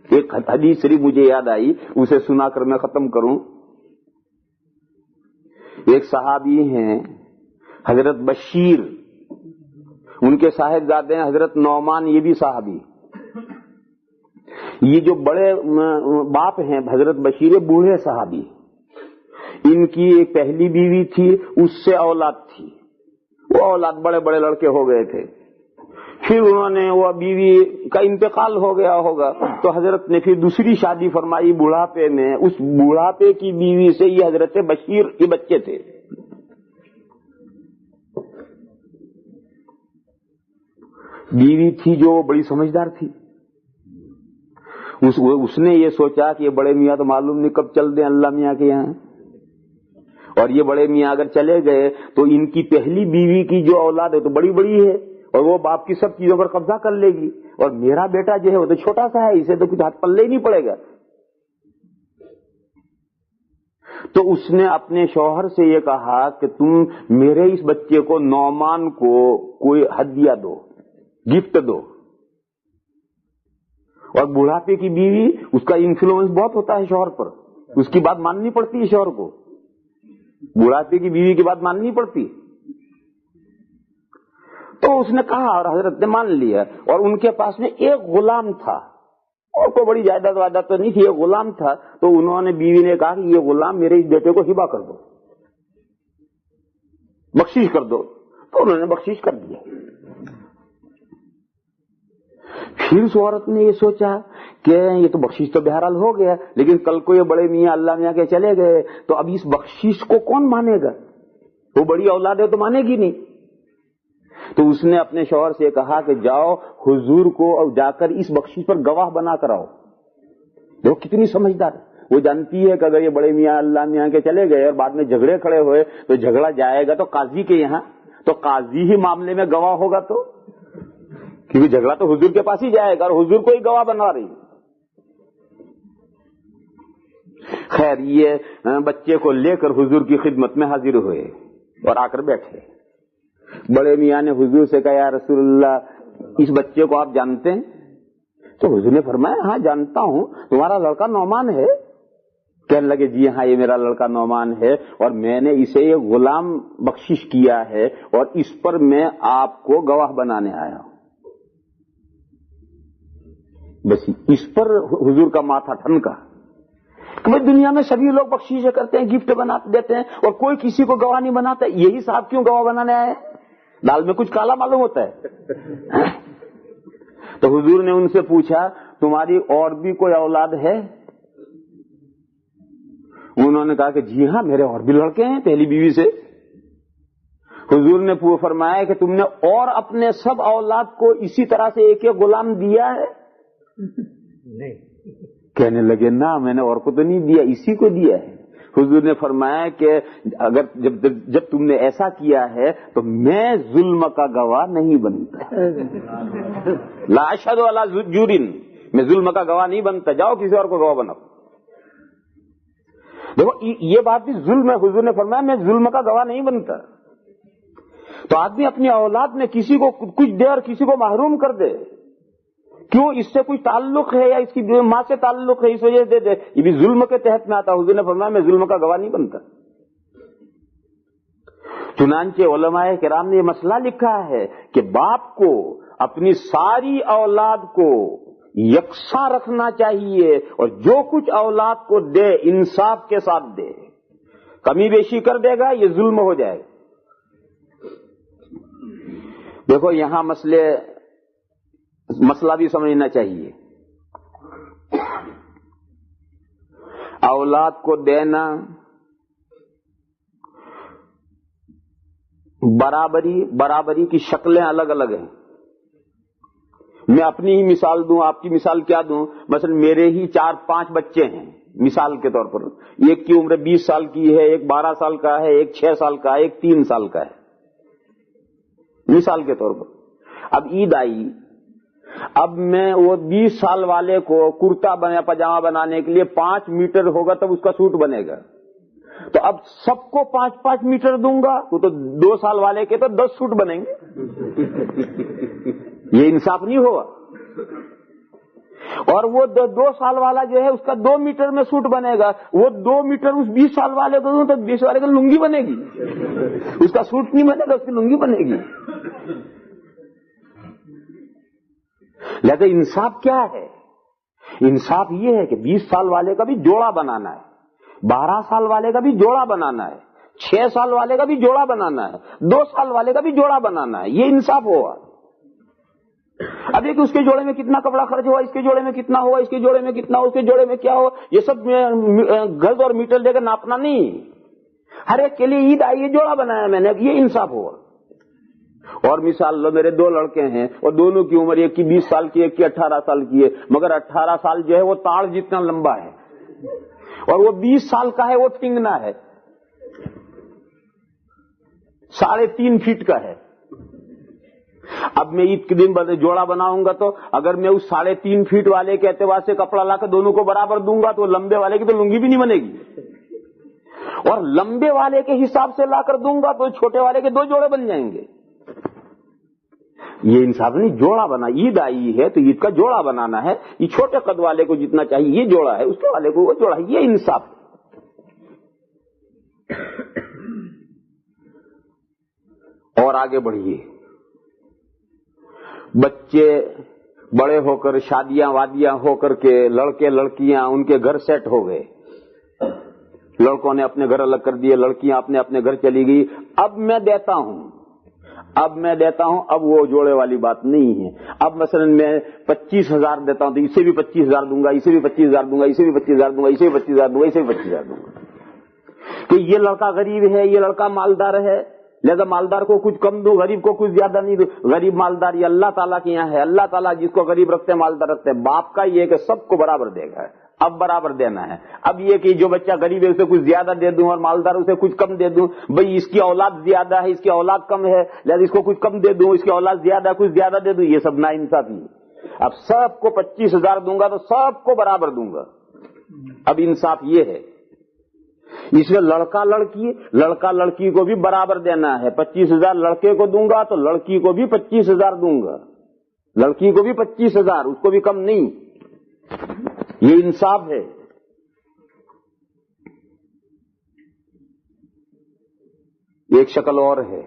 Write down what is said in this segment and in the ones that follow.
ایک حدیث شریف مجھے یاد آئی, اسے سنا کر میں ختم کروں. ایک صحابی ہیں حضرت بشیر, ان کے صاحبزادے ہیں حضرت نعمان, یہ بھی صحابی. یہ جو بڑے باپ ہیں حضرت بشیر, بوڑھے صحابی. ان کی ایک پہلی بیوی تھی, اس سے اولاد تھی, وہ اولاد بڑے بڑے لڑکے ہو گئے تھے. پھر انہوں نے وہ بیوی کا انتقال ہو گیا ہوگا تو حضرت نے پھر دوسری شادی فرمائی بڑھاپے میں. اس بڑھاپے کی بیوی سے یہ حضرت بشیر کے بچے تھے. بیوی تھی جو بڑی سمجھدار تھی. اس نے یہ سوچا کہ یہ بڑے میاں تو معلوم نہیں کب چل دیں اللہ میاں کے یہاں, اور یہ بڑے میاں اگر چلے گئے تو ان کی پہلی بیوی کی جو اولاد ہے تو بڑی بڑی ہے, اور وہ باپ کی سب چیزوں پر قبضہ کر لے گی, اور میرا بیٹا جو ہے وہ تو چھوٹا سا ہے, اسے تو کچھ ہاتھ پلے ہی نہیں پڑے گا. تو اس نے اپنے شوہر سے یہ کہا کہ تم میرے اس بچے کو نعمان کو کوئی ہدیہ دو, گفٹ دو. اور بڑھاپے کی بیوی, اس کا انفلوئنس بہت ہوتا ہے شوہر پر, اس کی بات ماننی پڑتی ہے شوہر کو, بڑھاپے کی بیوی کی بات ماننی پڑتی. تو اس نے کہا اور حضرت نے مان لیا. اور ان کے پاس میں ایک غلام تھا, اور کوئی بڑی جائیداد وائداد تو نہیں تھی, ایک غلام تھا. تو انہوں نے, بیوی نے کہا کہ یہ غلام میرے اس بیٹے کو ہبہ کر دو, بخشش کر دو. تو انہوں نے بخشش کر دیا. پھر اس عورت نے یہ سوچا کہ یہ تو بخشش تو بہرحال ہو گیا, لیکن کل کو یہ بڑے میاں اللہ میاں کے چلے گئے تو اب اس بخشش کو کون مانے گا؟ وہ بڑی اولاد ہے تو مانے گی نہیں. تو اس نے اپنے شوہر سے کہا کہ جاؤ حضور کو اور جا کر اس بخشش پر گواہ بنا کر آؤ. وہ کتنی سمجھدار ہے, وہ جانتی ہے کہ اگر یہ بڑے میاں اللہ میاں کے چلے گئے اور بعد میں جھگڑے کھڑے ہوئے تو جھگڑا جائے گا تو قاضی کے یہاں, تو قاضی ہی معاملے میں گواہ ہوگا, تو کیونکہ جھگڑا تو حضور کے پاس ہی جائے گا اور حضور کو ہی گواہ بنا رہی. خیر, یہ بچے کو لے کر حضور کی خدمت میں حاضر ہوئے اور آ کر بیٹھے. بڑے میاں نے حضور سے کہا یا رسول اللہ اس بچے کو آپ جانتے ہیں؟ تو حضور نے فرمایا ہاں جانتا ہوں, تمہارا لڑکا نعمان ہے. کہنے لگے جی ہاں یہ میرا لڑکا نعمان ہے, اور میں نے اسے یہ غلام بخشش کیا ہے اور اس پر میں آپ کو گواہ بنانے آیا ہوں. بس اس پر حضور کا ماتھا ٹھنکا کہ دنیا میں سبھی لوگ بخشیشیں کرتے ہیں, گفٹ بنا دیتے ہیں, اور کوئی کسی کو گواہ نہیں بناتا. یہی صاحب کیوں گواہ بنانے آئے؟ دال میں کچھ کالا معلوم ہوتا ہے. تو حضور نے ان سے پوچھا تمہاری اور بھی کوئی اولاد ہے؟ انہوں نے کہا کہ جی ہاں میرے اور بھی لڑکے ہیں پہلی بیوی سے. حضور نے فرمایا کہ تم نے اور اپنے سب اولاد کو اسی طرح سے ایک ایک غلام دیا ہے؟ نہیں. کہنے لگے نہ میں نے اور کو تو نہیں دیا, اسی کو دیا ہے. حضور نے فرمایا کہ اگر جب تم نے ایسا کیا ہے تو میں ظلم کا گواہ نہیں بنتا. لا اشہد علی جور, میں ظلم کا گواہ نہیں بنتا, جاؤ کسی اور کو گواہ بناؤ. دیکھو یہ بات بھی ظلم ہے. حضور نے فرمایا میں ظلم کا گواہ نہیں بنتا. تو آدمی اپنی اولاد میں کسی کو کچھ دے اور کسی کو محروم کر دے, کیوں؟ اس سے کوئی تعلق ہے یا اس کی ماں سے تعلق ہے, اس وجہ سے دے دے, یہ بھی ظلم کے تحت میں آتا. حضور نے فرمایا میں ظلم کا گواہ نہیں بنتا. چنانچہ علماء کرام نے یہ مسئلہ لکھا ہے کہ باپ کو اپنی ساری اولاد کو یکساں رکھنا چاہیے, اور جو کچھ اولاد کو دے انصاف کے ساتھ دے. کمی بیشی کر دے گا یہ ظلم ہو جائے گا. دیکھو یہاں مسئلہ بھی سمجھنا چاہیے. اولاد کو دینا برابری کی شکلیں الگ الگ ہیں. میں اپنی ہی مثال دوں, آپ کی مثال کیا دوں؟ مثلا میرے ہی 4-5 بچے ہیں مثال کے طور پر. ایک کی عمر 20 سال کی ہے, ایک 12 سال کا ہے, ایک 6 سال کا ہے, ایک 3 سال کا ہے, مثال کے طور پر. اب عید آئی, اب میں وہ 20 سال والے کو کرتا پاجامہ بنانے کے لیے 5 میٹر ہوگا تب اس کا سوٹ بنے گا. تو اب سب کو 5-5 میٹر دوں گا تو 2 سال والے کے تو 10 سوٹ بنیں گے. یہ انصاف نہیں ہوا. اور وہ 2 سال والا جو ہے اس کا 2 میٹر میں سوٹ بنے گا، وہ 2 میٹر اس 20 سال والے کو دوں تو 20 والے کو لنگی بنے گی، اس کا سوٹ نہیں بنے گا، اس کی لنگی بنے گی۔ لہذا انصاف کیا ہے؟ انصاف یہ ہے کہ 20 سال والے کا بھی جوڑا بنانا ہے، 12 سال والے کا بھی جوڑا بنانا ہے، 6 سال والے کا بھی جوڑا بنانا ہے، 2 سال والے کا بھی جوڑا بنانا ہے، یہ انصاف ہوگا۔ اب دیکھیں اس کے جوڑے میں کتنا کپڑا خرچ ہوا، اس کے جوڑے میں کتنا ہوا، اس کے جوڑے میں کتنا ہوا، اس کے جوڑے میں کیا ہوا، یہ سب گز اور میٹر دے کر ناپنا نہیں، ہر ایک کے لیے عید آئی ہے جوڑا بنایا میں نے، یہ انصاف ہوگا۔ اور مثال لو، میرے 2 لڑکے ہیں اور دونوں کی عمر ایک کی 20 سال کی، ایک کی 18 سال کی ہے، مگر 18 سال جو ہے وہ تاڑ جتنا لمبا ہے اور وہ 20 سال کا ہے، وہ ٹنگنا ہے، 3.5 فٹ کا ہے۔ اب میں عید کے دن جوڑا بناؤں گا تو اگر میں اس 3.5 فٹ والے کے اعتبار سے کپڑا لا کر دونوں کو برابر دوں گا تو لمبے والے کی تو لنگی بھی نہیں بنے گی، اور لمبے والے کے حساب سے لا کر دوں گا تو چھوٹے والے کے 2 جوڑے بن جائیں گے۔ یہ انصاف نہیں، جوڑا بنا، عید آئی ہے تو عید کا جوڑا بنانا ہے، یہ چھوٹے قد والے کو جتنا چاہیے یہ جوڑا ہے، اس کے والے کو وہ جوڑا ہے، یہ انصاف۔ اور آگے بڑھیے، بچے بڑے ہو کر شادیاں وادیاں ہو کر کے لڑکے لڑکیاں ان کے گھر سیٹ ہو گئے، لڑکوں نے اپنے گھر الگ کر دیے، لڑکیاں اپنے اپنے گھر چلی گئی، اب میں دیتا ہوں، اب وہ جوڑے والی بات نہیں ہے۔ اب مثلا میں 25,000 دیتا ہوں تو اسے بھی 25,000 دوں گا، اسے بھی 25,000 دوں گا، اسے بھی 25,000 دوں گا، اسے بھی 25,000 دوں گا، اسے بھی 25,000 دوں گا، کہ یہ لڑکا غریب ہے، یہ لڑکا مالدار ہے، لہذا مالدار کو کچھ کم دوں، غریب کو کچھ زیادہ نہیں دوں۔ غریب مالدار یہ اللہ تعالیٰ کے یہاں ہے، اللہ تعالیٰ جس کو غریب رکھتے ہیں مالدار رکھتے ہیں، باپ کا یہ کہ سب کو برابر دے گا، اب برابر دینا ہے۔ اب یہ کہ جو بچہ غریب ہے اسے کچھ زیادہ دے دوں اور مالدار اسے کچھ کم دے دوں، بھئی اس کی اولاد زیادہ ہے، اس کی اولاد کم ہے، لہذا اس کو کچھ کم دے دوں، اس کی اولاد زیادہ ہے کچھ زیادہ دے دوں، یہ سب ناانصافی ہے۔ اب سب کو 25,000 دوں گا تو سب کو برابر دوں گا، اب انصاف یہ ہے۔ اس میں لڑکا لڑکی کو بھی برابر دینا ہے، 25,000 لڑکے کو دوں گا تو لڑکی کو بھی 25,000 دوں گا، لڑکی کو بھی 25,000، اس کو بھی کم نہیں، یہ انصاف ہے۔ ایک شکل اور ہے،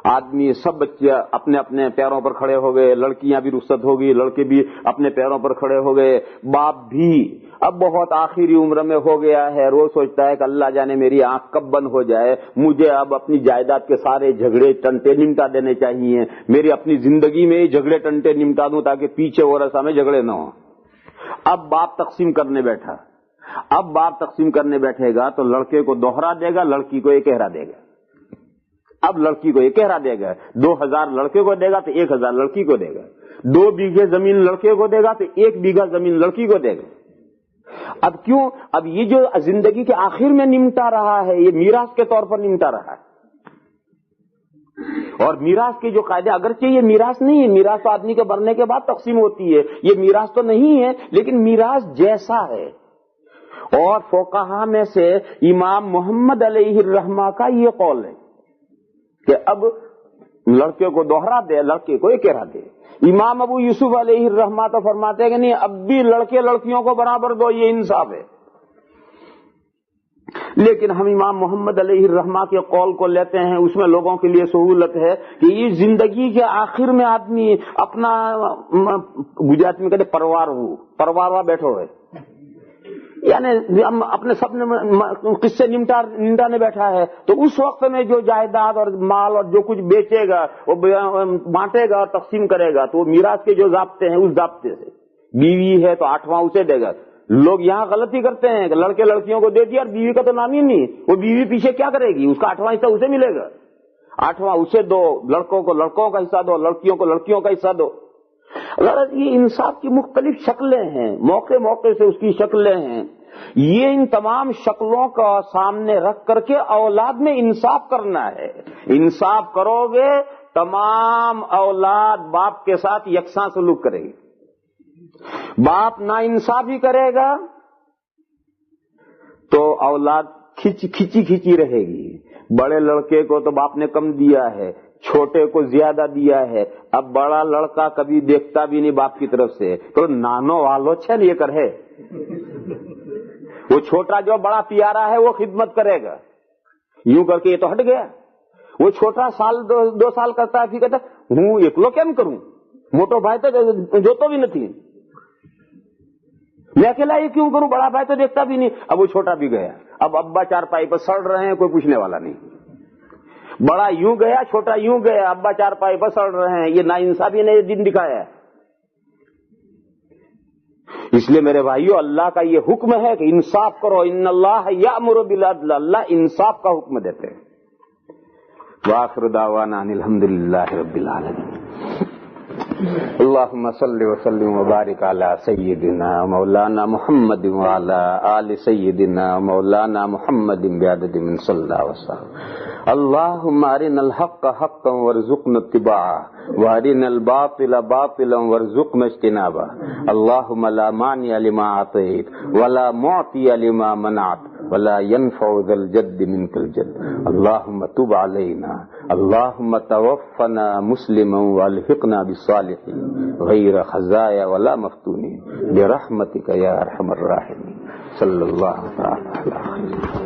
آدمی سب بچے اپنے اپنے پیروں پر کھڑے ہو گئے، لڑکیاں بھی رخصت ہو گئی، لڑکے بھی اپنے پیروں پر کھڑے ہو گئے، باپ بھی اب بہت آخری عمر میں ہو گیا ہے، روز سوچتا ہے کہ اللہ جانے میری آنکھ کب بند ہو جائے، مجھے اب اپنی جائیداد کے سارے جھگڑے ٹنٹے نمٹا دینے چاہیے، میری اپنی زندگی میں جھگڑے ٹنٹے نمٹا دوں تاکہ پیچھے اور ایسا میں جھگڑے نہ ہوں۔ اب باپ تقسیم کرنے بیٹھے گا تو لڑکے کو دوہرا دے گا، لڑکی کو ایک اہرا دے گا۔ اب لڑکی کو ایک اہرا دے گا، 2,000 لڑکے کو دے گا تو 1,000 لڑکی کو دے گا، 2 بیگھے زمین لڑکے کو دے گا تو 1 بیگھا زمین لڑکی کو دے گا۔ اب کیوں؟ اب یہ جو زندگی کے آخر میں نمٹا رہا ہے یہ میراث کے طور پر نمٹا رہا ہے، اور میراث کے جو قاعدے، اگرچہ یہ میراث نہیں ہے، میراث تو آدمی کے مرنے کے بعد تقسیم ہوتی ہے، یہ میراث تو نہیں ہے، لیکن میراث جیسا ہے۔ اور فقہا میں سے امام محمد علیہ الرحمہ کا یہ قول ہے کہ اب لڑکے کو دوہرا دے، لڑکے کو ایک اہرا دے۔ امام ابو یوسف علیہ الرحمہ تو فرماتے ہیں کہ نہیں، اب بھی لڑکے لڑکیوں کو برابر دو، یہ انصاف ہے۔ لیکن ہم امام محمد علیہ الرحمہ کے قول کو لیتے ہیں، اس میں لوگوں کے لیے سہولت ہے کہ یہ زندگی کے آخر میں آدمی اپنا، گجرات میں کہتے پرواروا بیٹھو ہے، یعنی ہم اپنے سب نے قصے نمٹانے بیٹھا ہے، تو اس وقت میں جو جائیداد اور مال اور جو کچھ بیچے گا وہ بانٹے گا اور تقسیم کرے گا، تو وہ میراث کے جو ضابطے ہیں اس ضابطے سے، بیوی ہے تو 8واں اسے دے گا۔ لوگ یہاں غلطی کرتے ہیں کہ لڑکے لڑکیوں کو دے دیا اور بیوی کا تو نام ہی نہیں، وہ بیوی پیچھے کیا کرے گی، اس کا 8واں حصہ اسے ملے گا، 8واں اسے دو، لڑکوں کو لڑکوں کا حصہ دو، لڑکیوں کو لڑکیوں کا حصہ دو۔ غرض یہ انصاف کی مختلف شکلیں ہیں، موقع موقع سے اس کی شکلیں ہیں، یہ ان تمام شکلوں کا سامنے رکھ کر کے اولاد میں انصاف کرنا ہے۔ انصاف کرو گے تمام اولاد باپ کے ساتھ یکساں سلوک کرے گی، باپ نا انصافی کرے گا تو اولاد کھچی رہے گی، بڑے لڑکے کو تو باپ نے کم دیا ہے، چھوٹے کو زیادہ دیا ہے. اب بڑا لڑکا کبھی دیکھتا بھی نہیں باپ کی طرف سے تو نانو والو چھل یہ کر ہے. وہ چھوٹا جو بڑا پیارا ہے وہ خدمت کرے گا. یوں کر کے یہ تو ہٹ گیا. وہ چھوٹا سال 2 سال کرتا ہے پھر کہتا ہوں ایکلو کیم کروں, موٹو بھائی تو جو تو بھی نہیں, میں اکیلا یہ کیوں کروں, بڑا بھائی تو دیکھتا بھی نہیں. اب وہ چھوٹا بھی گیا. اب ابا چارپائی پر سڑ رہے ہیں, کوئی پوچھنے والا نہیں. بڑا یوں گیا, چھوٹا یوں گیا, ابا چارپائی پر سڑ رہے ہیں. یہ ناانصافی نے یہ دن دکھایا ہے. اس لیے میرے بھائیو اللہ کا یہ حکم ہے کہ انصاف کرو. ان اللہ یأمر بالعدل, اللہ انصاف کا حکم دیتے ہیں. وآخر دعوانا ان الحمدللہ رب العالمین. اللهم صل وسلم وبارك على سيدنا مولانا محمد وعلى آل سيدنا مولانا محمد بعدد من صلى الله وسلم. اللهم أرنا الحق حقا وارزقنا اتباعه وأرنا الباطل باطلا وارزقنا اجتنابه. اللهم لا مانع لما أعطيت ولا معطي لما منعت ولا ينفع ذا الجد منك الجد. اللهم تب علينا, اللهم توفنا مسلما والحقنا بالصالحين غير خزايا ولا مفتونين برحمتك يا أرحم الراحمين. صلى الله تعالى على خير.